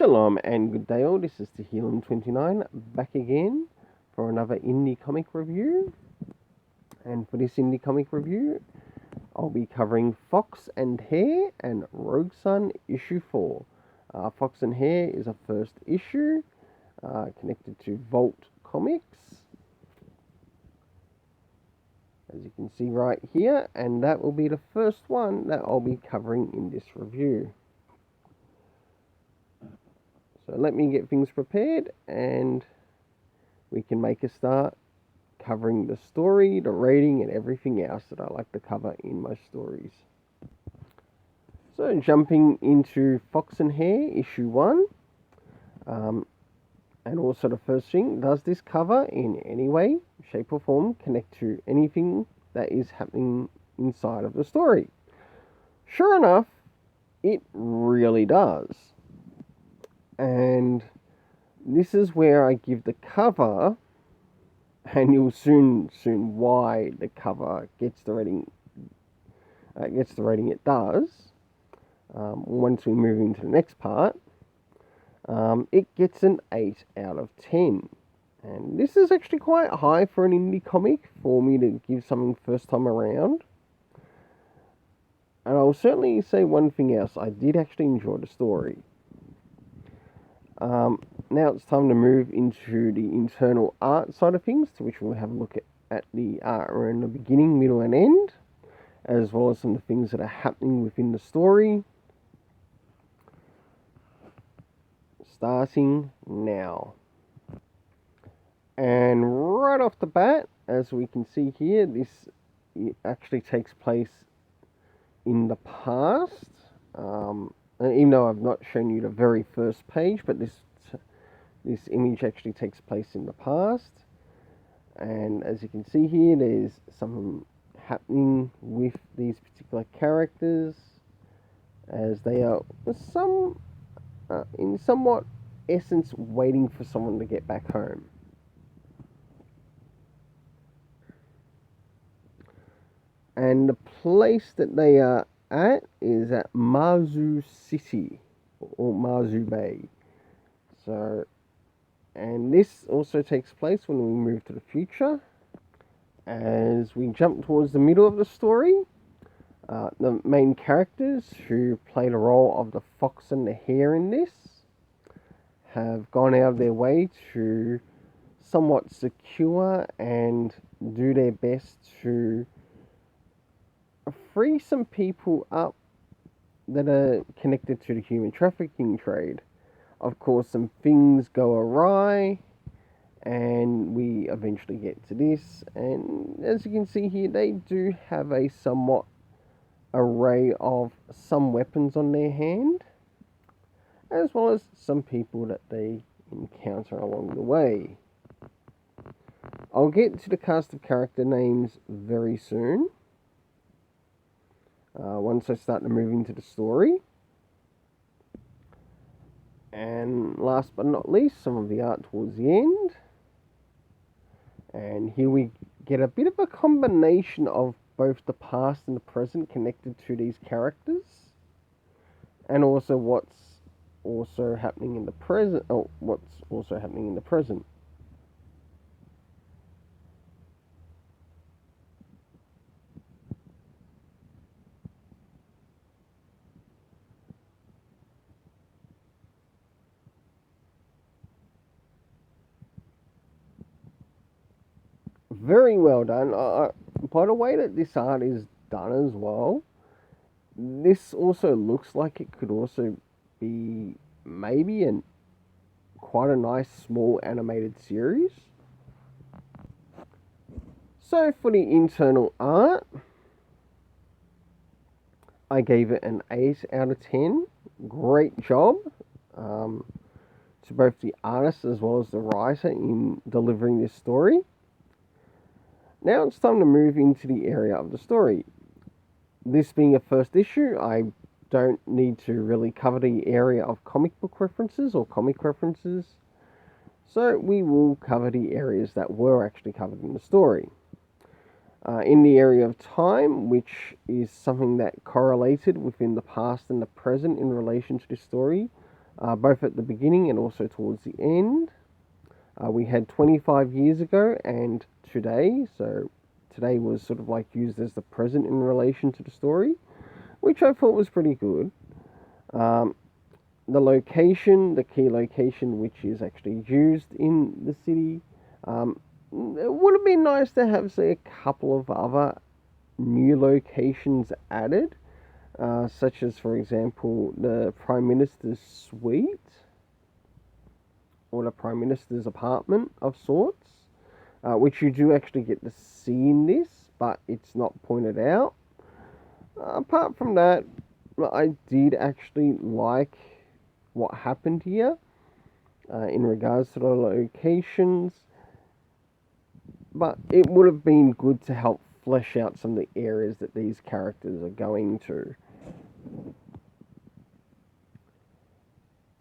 Shalom and good day all, this is Tehillim29 back again for another indie comic review. And for this indie comic review, I'll be covering Fox and Hare and Rogue Sun issue 4. Fox and Hare is a first issue connected to Vault Comics, as you can see right here, and that will be the first one that I'll be covering in this review. So let me get things prepared and we can make a start covering the story, the rating, and everything else that I like to cover in my stories. So jumping into Fox and Hare issue 1, and also the first thing, does this cover in any way, shape or form connect to anything that is happening inside of the story? Sure enough, it really does. And this is where I give the cover, and you'll soon why the cover gets the rating it does. Once we move into the next part, it gets an 8 out of 10. And this is actually quite high for an indie comic for me to give something first time around. And I'll certainly say one thing else, I did actually enjoy the story. Now it's time to move into the internal art side of things, to which we'll have a look at the art in the beginning, middle and end, as well as some of the things that are happening within the story. Starting now. And right off the bat, as we can see here, this actually takes place in the past. Even though I've not shown you the very first page, but this image actually takes place in the past. And as you can see here, there's something happening with these particular characters, as they are in somewhat essence waiting for someone to get back home. And the place that they are at is at Marzu City, or Marzu Bay. So, and this also takes place when we move to the future. As we jump towards the middle of the story, the main characters who play the role of the Fox and the Hare in this have gone out of their way to somewhat secure and do their best to free some people up that are connected to the human trafficking trade. Of course, some things go awry, and we eventually get to this. And as you can see here, they do have a somewhat array of some weapons on their hand, as well as some people that they encounter along the way. I'll get to the cast of character names very soon, once I start to move into the story. And last but not least, some of the art towards the end. And here we get a bit of a combination of both the past and the present connected to these characters, and also what's also happening in the present. Very well done. By the way that this art is done as well, this also looks like it could also be maybe quite a nice small animated series. So for the internal art, I gave it an 8 out of 10. Great job to both the artist as well as the writer in delivering this story. Now it's time to move into the area of the story. This being a first issue, I don't need to really cover the area of comic book references or comic references, so we will cover the areas that were actually covered in the story. In the area of time, which is something that correlated within the past and the present in relation to this story, both at the beginning and also towards the end. We had 25 years ago and today, so today was sort of like used as the present in relation to the story, which I thought was pretty good. The location, the key location, which is actually used in the city, it would have been nice to have, say, a couple of other new locations added, such as, for example, the Prime Minister's suite or the Prime Minister's apartment of sorts, which you do actually get to see in this, but it's not pointed out. Apart from that, I did actually like what happened here in regards to the locations, but it would have been good to help flesh out some of the areas that these characters are going to.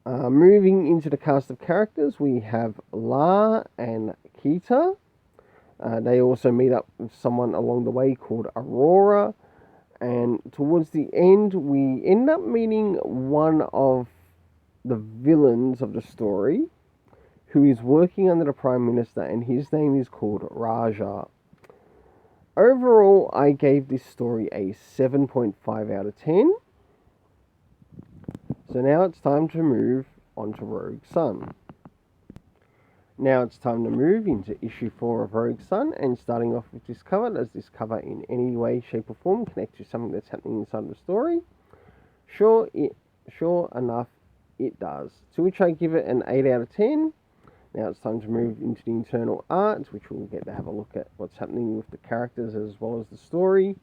Moving into the cast of characters, we have La and Kita. They also meet up with someone along the way called Aurora. And towards the end, we end up meeting one of the villains of the story, who is working under the Prime Minister, and his name is called Raja. Overall, I gave this story a 7.5 out of 10. So now it's time to move on to Rogue Sun. Now it's time to move into issue 4 of Rogue Sun, and starting off with this cover. Does this cover in any way, shape or form connect to something that's happening inside the story? Sure enough, it does. To which I give it an 8 out of 10. Now it's time to move into the internal art, which we'll get to have a look at what's happening with the characters as well as the story.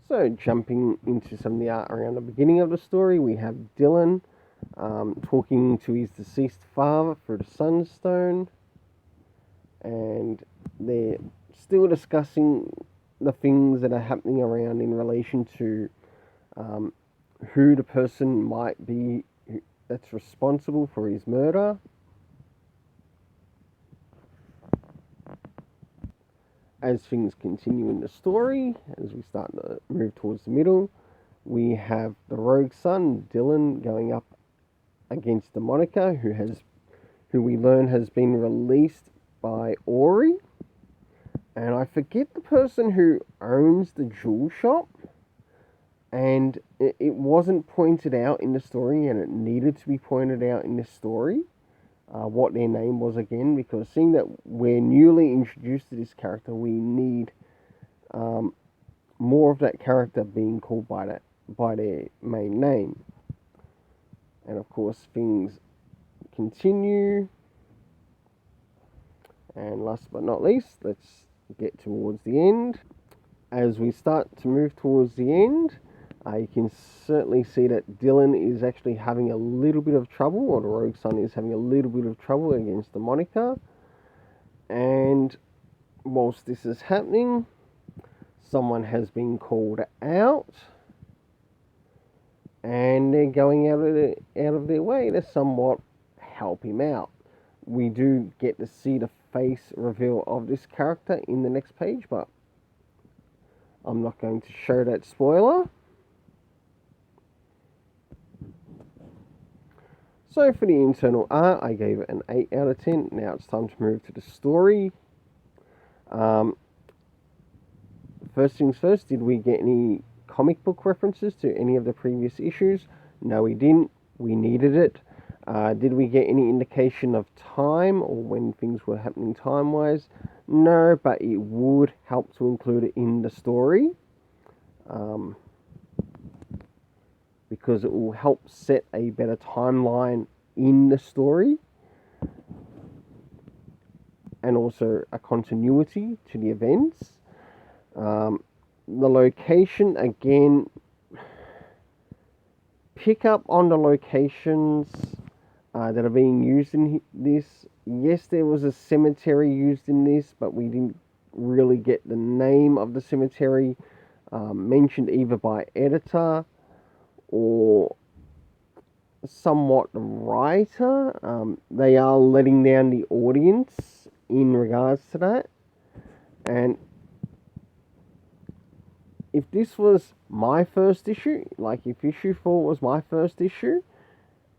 So jumping into some of the art around the beginning of the story, we have Dylan talking to his deceased father through the Sunstone, and they're still discussing the things that are happening around in relation to who the person might be that's responsible for his murder. As things continue in the story, as we start to move towards the middle, we have the Rogue Sun, Dylan, going up against the Monica, who we learn has been released by Ori. And I forget the person who owns the jewel shop, and it wasn't pointed out in the story, and it needed to be pointed out in this story. What their name was again, because seeing that we're newly introduced to this character, we need more of that character being called by their main name. And of course, things continue. And last but not least, let's get towards the end. As we start to move towards the end, you can certainly see that Dylan is actually having a little bit of trouble, or the Rogue Sun is having a little bit of trouble against the Monica. And whilst this is happening, someone has been called out, and they're going out of their way to somewhat help him out. We do get to see the face reveal of this character in the next page, but I'm not going to show that spoiler. So for the internal art, I gave it an 8 out of 10. Now it's time to move to the story. First things first, did we get any comic book references to any of the previous issues? No, we didn't. We needed it. Did we get any indication of time or when things were happening time-wise? No, but it would help to include it in the story. Because it will help set a better timeline in the story, and also a continuity to the events. The location, again, pick up on the locations that are being used in this. Yes, there was a cemetery used in this, but we didn't really get the name of the cemetery mentioned either by editor or somewhat the writer. They are letting down the audience in regards to that. And if this was my first issue, like if issue 4 was my first issue,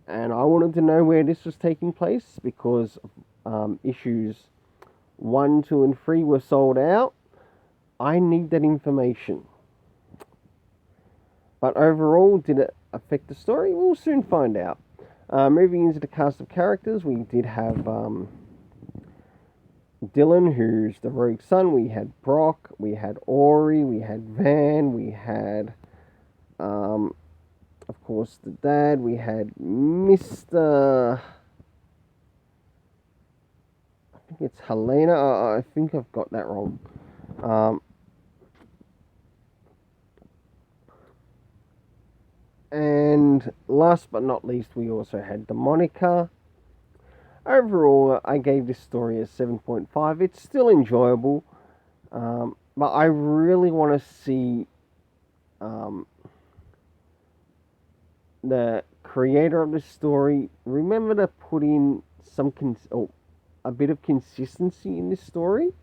and I wanted to know where this was taking place because issues 1, 2, and 3 were sold out, I need that information. But overall, did it affect the story? We'll soon find out. Moving into the cast of characters, we did have Dylan, who's the rogue son. We had Brock, we had Ori, we had Van, we had, of course, the dad. We had Mr. I think it's Helena. I think I've got that wrong. And last but not least, we also had the Monica. Overall, I gave this story a 7.5. It's still enjoyable, but I really want to see the creator of this story remember to put in a bit of consistency in this story,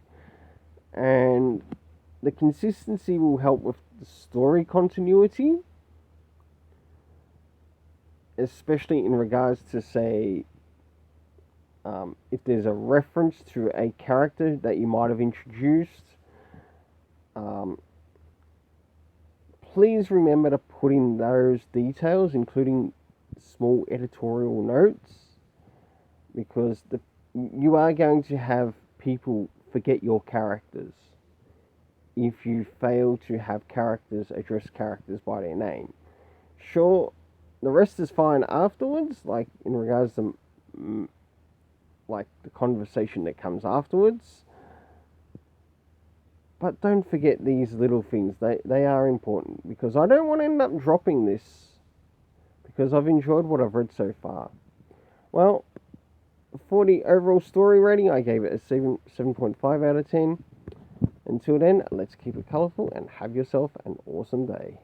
and the consistency will help with the story continuity, especially in regards to, say, if there's a reference to a character that you might have introduced, please remember to put in those details, including small editorial notes, because you are going to have people forget your characters if you fail to have address characters by their name. Sure, the rest is fine afterwards, like in regards to like the conversation that comes afterwards. But don't forget these little things. They are important, because I don't want to end up dropping this, because I've enjoyed what I've read so far. Well, for the overall story rating, I gave it a 7.5 out of 10. Until then, let's keep it colourful and have yourself an awesome day.